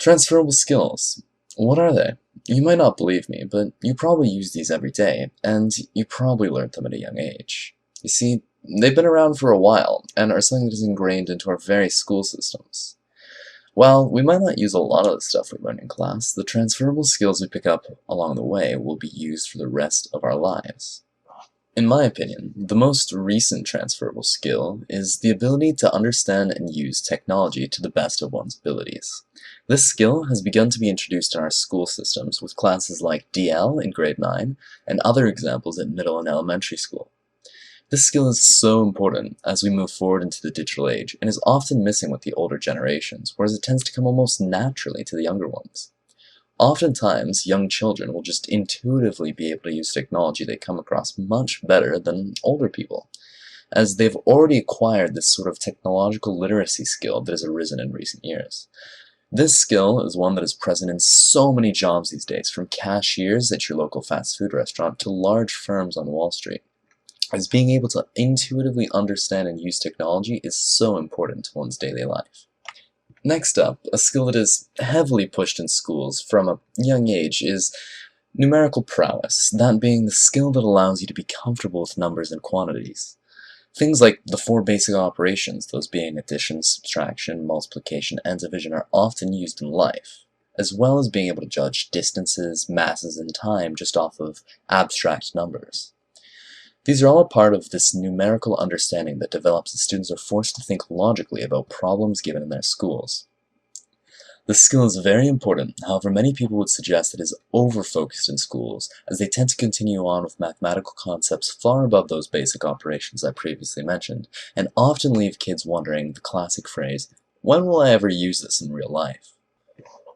Transferable skills. What are they? You might not believe me, but you probably use these every day, and you probably learned them at a young age. You see, they've been around for a while, and are something that is ingrained into our very school systems. While we might not use a lot of the stuff we learn in class, the transferable skills we pick up along the way will be used for the rest of our lives. In my opinion, the most recent transferable skill is the ability to understand and use technology to the best of one's abilities. This skill has begun to be introduced in our school systems with classes like DL in grade 9 and other examples at middle and elementary school. This skill is so important as we move forward into the digital age and is often missing with the older generations, whereas it tends to come almost naturally to the younger ones. Oftentimes, young children will just intuitively be able to use technology they come across much better than older people, as they've already acquired this sort of technological literacy skill that has arisen in recent years. This skill is one that is present in so many jobs these days, from cashiers at your local fast food restaurant to large firms on Wall Street, as being able to intuitively understand and use technology is so important to one's daily life. Next up, a skill that is heavily pushed in schools from a young age is numerical prowess, that being the skill that allows you to be comfortable with numbers and quantities. Things like the 4 basic operations, those being addition, subtraction, multiplication, and division, are often used in life, as well as being able to judge distances, masses, and time just off of abstract numbers. These are all a part of this numerical understanding that develops as students are forced to think logically about problems given in their schools. This skill is very important, however many people would suggest it is over-focused in schools, as they tend to continue on with mathematical concepts far above those basic operations I previously mentioned, and often leave kids wondering the classic phrase, "When will I ever use this in real life?"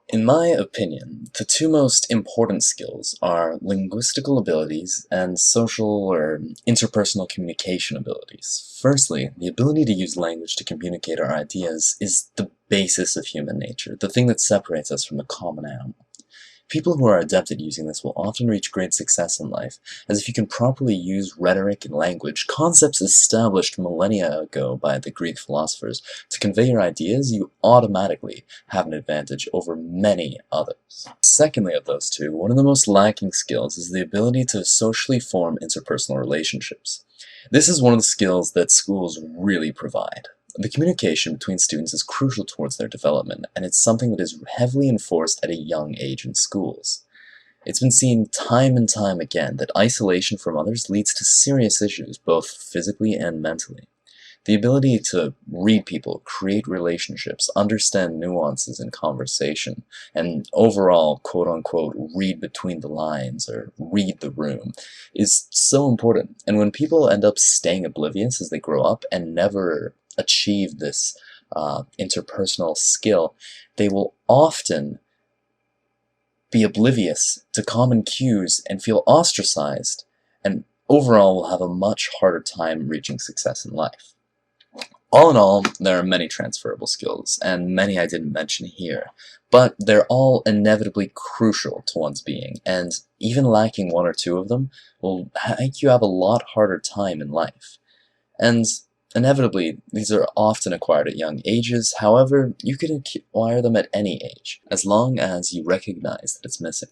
In my opinion, the two most important skills are linguistical abilities and social or interpersonal communication abilities. Firstly, the ability to use language to communicate our ideas is the basis of human nature, the thing that separates us from the common animal. People who are adept at using this will often reach great success in life, as if you can properly use rhetoric and language, concepts established millennia ago by the Greek philosophers, to convey your ideas, you automatically have an advantage over many others. Secondly of those two, one of the most lacking skills is the ability to socially form interpersonal relationships. This is one of the skills that schools really provide. The communication between students is crucial towards their development, and it's something that is heavily enforced at a young age in schools. It's been seen time and time again that isolation from others leads to serious issues, both physically and mentally. The ability to read people, create relationships, understand nuances in conversation, and overall, quote-unquote, read between the lines or read the room is so important. And when people end up staying oblivious as they grow up and never achieve this interpersonal skill, they will often be oblivious to common cues and feel ostracized, and overall will have a much harder time reaching success in life. All in all, there are many transferable skills, and many I didn't mention here, but they're all inevitably crucial to one's being, and even lacking one or two of them will make you have a lot harder time in life. And inevitably, these are often acquired at young ages. However, you can acquire them at any age, as long as you recognize that it's missing.